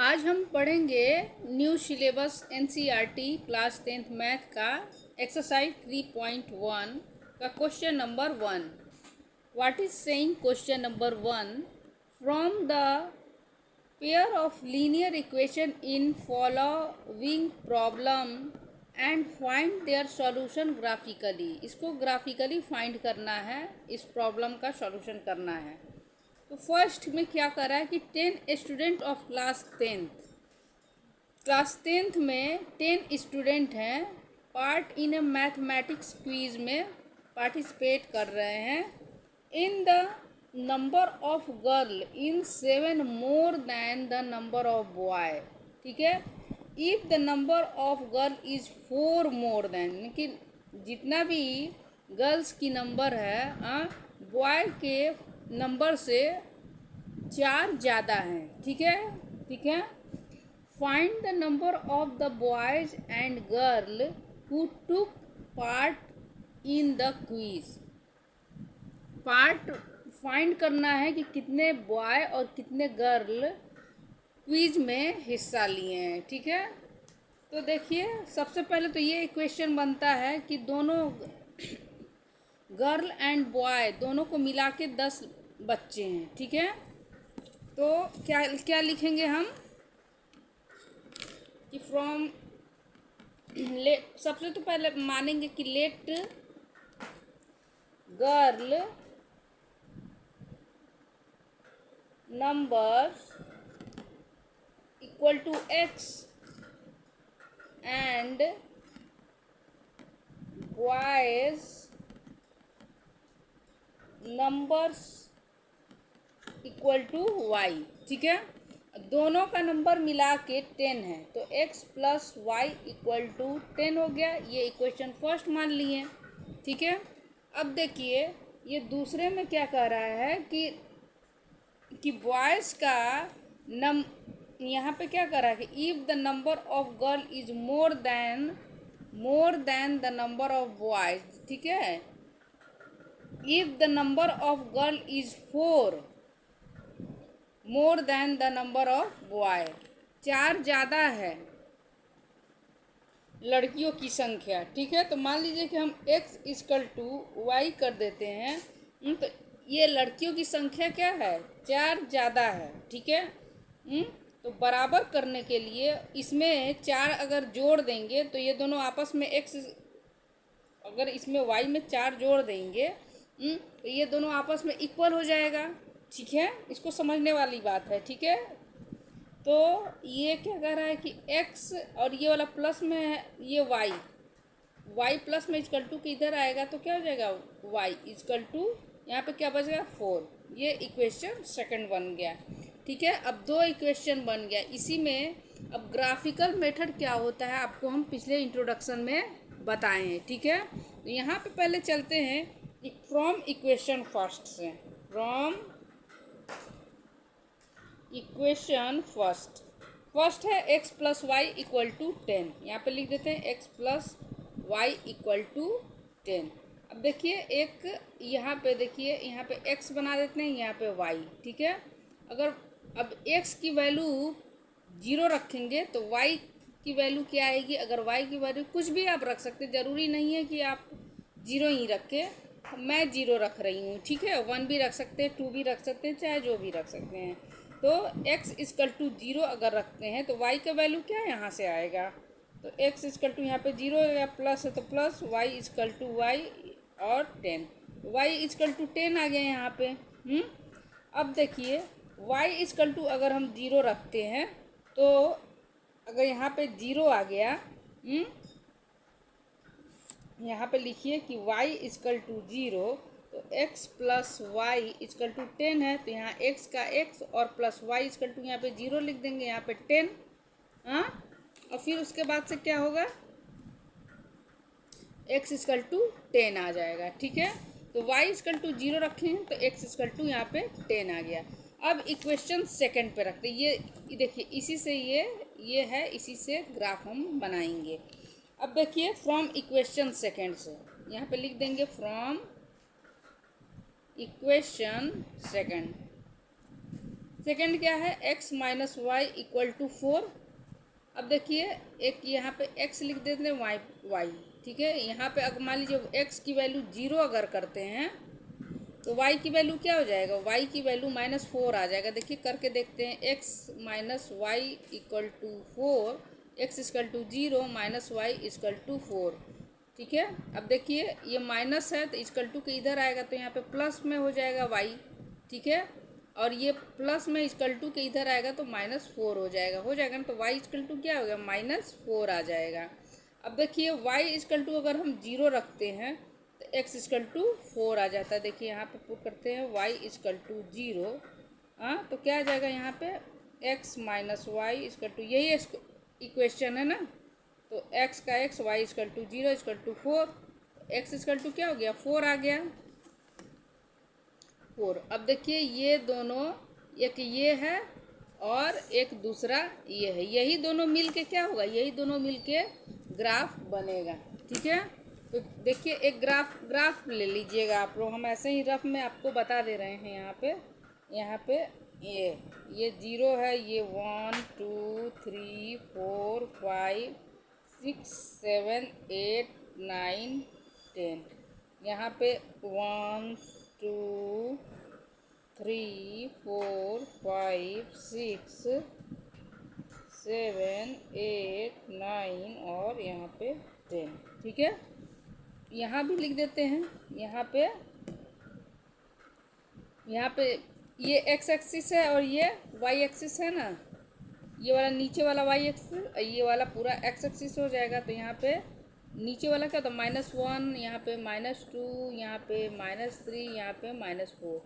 आज हम पढ़ेंगे new syllabus NCERT class 10th math का एक्सरसाइज 3.1 का question number 1। What is saying question number 1? From the pair of linear equation in following problem and find their solution graphically. इसको graphically find करना है, इस problem का solution करना है। तो फर्स्ट में क्या कर रहा है कि 10 स्टूडेंट ऑफ क्लास टेंथ में 10 स्टूडेंट हैं, part in A mathematics quiz में पार्टिसिपेट कर रहे हैं। In the number of girl in 7 more than the number of boy. ठीक है, if the number of girl is 4 more than, लेकिन जितना भी गर्ल्स की नंबर है बॉय के नंबर से 4 ज़्यादा हैं। ठीक है। Find the number of the boys and girl who took part in the quiz. Part find करना है कि कितने बॉय और कितने गर्ल क्विज में हिस्सा लिए हैं। ठीक है, तो देखिए सबसे पहले तो ये इक्वेशन बनता है कि दोनों गर्ल एंड बॉय दोनों को मिला के 10 बच्चे हैं। ठीक है, तो क्या क्या लिखेंगे हम कि फ्रॉम सबसे तो पहले मानेंगे कि let girl number equal to x and boys numbers equal to y। ठीक है, दोनों का नंबर मिला के 10 है, तो x plus y equal to 10 हो गया। ये इक्वेशन फर्स्ट मान लिए। ठीक है, अब देखिए ये दूसरे में क्या कह रहा है कि बॉयज़ का यहाँ पे क्या कह रहा है कि if the number of girl is more than the number of boys. ठीक है, if the number of girl is 4 more than the number of boy, 4 ज़्यादा है लड़कियों की संख्या। ठीक है, तो मान लीजिए कि हम x इक्वल टू वाई कर देते हैं, तो ये लड़कियों की संख्या क्या है, 4 ज़्यादा है। ठीक है, तो बराबर करने के लिए इसमें 4 अगर जोड़ देंगे तो ये दोनों आपस में x, अगर इसमें y में 4 जोड़ देंगे तो ये दोनों आपस में इक्वल हो जाएगा। ठीक है, इसको समझने वाली बात है। ठीक है, तो ये क्या कह रहा है कि x और ये वाला प्लस में है, ये y प्लस में इक्वल टू के इधर आएगा तो क्या हो जाएगा, y इक्वल टू यहाँ पे क्या बचेगा 4। ये इक्वेशन सेकंड बन गया। ठीक है, अब 2 इक्वेशन बन गया। इसी में अब ग्राफिकल मेथड क्या होता है आपको हम पिछले इंट्रोडक्शन में बताए हैं। ठीक है, तो यहाँ पे पहले चलते हैं फ्रॉम इक्वेशन फर्स्ट से। फ्रॉम इक्वेशन फर्स्ट है x plus y equal to 10। यहाँ पे लिख देते हैं x plus y equal to 10। अब देखिए एक यहाँ पे देखिए, यहाँ पे x बना देते हैं, यहाँ पे y। ठीक है, अगर अब x की वैल्यू 0 रखेंगे तो y की वैल्यू क्या आएगी। अगर y की वैल्यू कुछ भी आप रख सकते, ज़रूरी नहीं है कि आप 0 ही रखें, मैं 0 रख रही हूँ। ठीक है, 1 भी रख सकते हैं, 2 भी रख सकते हैं, चाहे जो भी रख सकते हैं। तो x इक्वल टू 0 अगर रखते हैं तो y का वैल्यू क्या यहाँ से आएगा, तो x इक्वल टू यहाँ पे 0 या प्लस है तो plus, y equal to y और 10, y इक्वल टू 10 आ गया यहाँ पे। अब देखिए y इक्वल टू अगर हम 0 रखते हैं तो अगर यहाँ पे 0 आ गया, यहाँ पे लिखिए कि y इक्वल टू 0, तो x plus y equal to 10 है, तो यहाँ x का x और प्लस y इक्वल टू यहाँ पे 0 लिख देंगे, यहाँ पे 10। और फिर उसके बाद से क्या होगा, x इक्वल टू 10 आ जाएगा। ठीक है, तो y इक्वल टू 0 रखे हैं तो x इक्वल टू यहाँ पे 10 आ गया। अब इक्वेशन सेकंड पे रखते हैं। ये देखिए इसी से ये है, इसी से ग्राफ हम बनाएंगे। अब देखिए फ्रॉम इक्वेशन सेकंड से यहाँ पे लिख देंगे फ्रॉम इक्वेशन सेकंड। सेकंड क्या है, x minus y equal to 4। अब देखिए एक यहाँ पे x लिख देते हैं, y, ठीक है। यहाँ पे अगर मान लीजिए x की वैल्यू 0 अगर करते हैं तो y की वैल्यू क्या हो जाएगा, y की वैल्यू -4 आ जाएगा। देखिए करके देखते हैं, x minus y equal to 4, x equal to 0 minus y equal to 4, ठीक है। अब देखिए ये माइनस है तो इक्वल टू के इधर आएगा तो यहाँ पे प्लस में हो जाएगा y, ठीक है। और ये प्लस में इक्वल टू के इधर आएगा तो -4 हो जाएगा ना। तो y इक्वल टू क्या हो गया, -4 आ जाएगा। अब देखिए y इक्वल टू अगर हम 0 रखते हैं तो x इक्वल टू 4 आ जाता है। देखिए यहाँ पे पुट करते हैं y इक्वल टू 0, हाँ तो क्या आ जाएगा यहाँ पे, x minus y equal to, यही इक्वेशन है ना। तो x का x, y equal to 0 equal to 4, x equal to क्या हो गया, 4 आ गया, 4। अब देखिए ये दोनों, एक ये है और एक दूसरा ये है, यही दोनों मिल के क्या होगा, यही दोनों मिल के ग्राफ बनेगा, ठीक है। तो देखिए एक ग्राफ ले लीजिएगा आप लोग, हम ऐसे ही रफ में आपको बता दे रहे हैं। यहाँ पे ये 0 है, ये 1 2 3 4 5 6 7 8 9 10, यहाँ पे 1 2 3 4 5 6 7 8 9 और यहाँ पे 10, ठीक है। यहाँ भी लिख देते हैं, यहाँ पे ये x एक्सिस है और ये y एक्सिस है ना, ये वाला नीचे वाला y एक्सिस, ये वाला पूरा x एक्सिस हो जाएगा। तो यहाँ पे नीचे वाला क्या होता है, -1, यहाँ पे -2, यहाँ पे -3, यहाँ पे -4,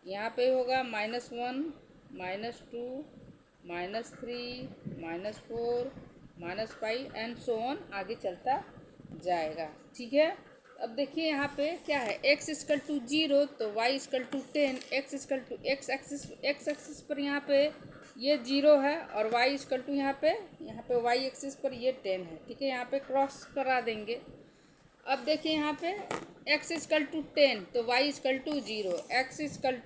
यहाँ पे होगा -1 -2 -3 -4 -5 एंड सो ऑन, आगे चलता जाएगा, ठीक है। अब देखिए यहाँ पे क्या है, x इक्वल टू 0 तो y equal to 10, x equal to x axis पर यहाँ पे ये 0 है और y इक्वल टू यहाँ पे y एक्सिस पर ये 10 है, ठीक है। यहाँ पे क्रॉस करा देंगे। अब देखिए यहाँ पे x इक्वल टू 10 तो y equal to 0, x equal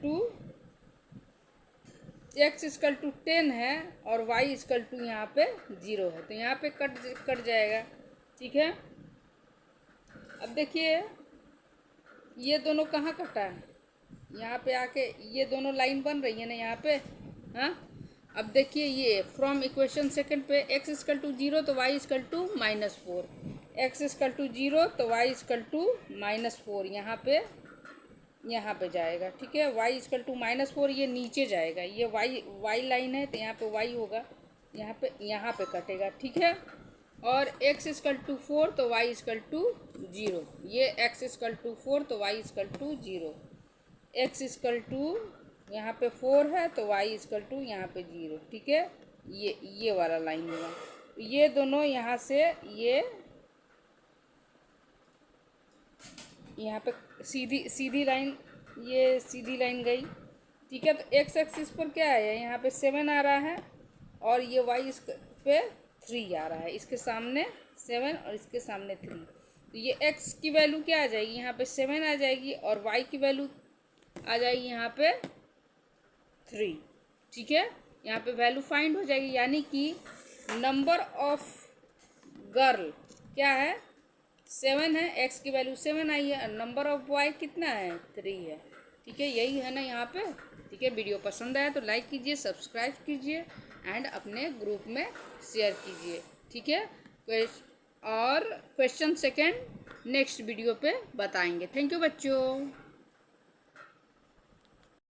to 10 है और y इक्वल टू यहाँ पे 0 है, तो यहाँ पे कट जाएगा, ठीक है। अब देखिए ये दोनों कहाँ कटा है, यहाँ पे आके ये दोनों लाइन बन रही है ना यहाँ पे, हाँ। अब देखिए ये फ्रॉम इक्वेशन सेकंड पे x इक्वल टू 0 तो y equal to -4, x equal to 0 तो y इक्वल टू -4, यहाँ पे जाएगा, ठीक है। y इक्वल टू -4 ये नीचे जाएगा, ये y लाइन है तो यहाँ पे y होगा, यहाँ पे कटेगा, ठीक है। और x इक्वल टू 4 तो y इक्वल टू 0, ये x इक्वल टू 4 तो y equal to 0, x equal to यहाँ पे 4 है तो y इक्वल टू यहाँ पे 0, ठीक है। ये वाला लाइन हुआ, ये दोनों यहाँ से ये यहाँ पे सीधी लाइन, ये सीधी लाइन गई, ठीक है। तो x एक्सिस पर क्या है, यहाँ पे 7 आ रहा है और ये y पे 3 आ रहा है, इसके सामने 7 और इसके सामने 3, तो ये x की वैल्यू क्या आ जाएगी, यहाँ पे 7 आ जाएगी और y की वैल्यू आ जाएगी यहाँ पे 3, ठीक है। यहाँ पे वैल्यू फाइंड हो जाएगी, यानी कि नंबर ऑफ गर्ल क्या है, 7 है, x की वैल्यू 7 आई है और नंबर ऑफ बॉय कितना है, 3 है, ठीक है। यही है ना यहाँ पे, ठीक है। वीडियो पसंद आया तो लाइक कीजिए, सब्सक्राइब कीजिए एंड अपने ग्रुप में शेयर कीजिए, ठीक है। और क्वेश्चन सेकंड नेक्स्ट वीडियो पे बताएंगे। थैंक यू बच्चों।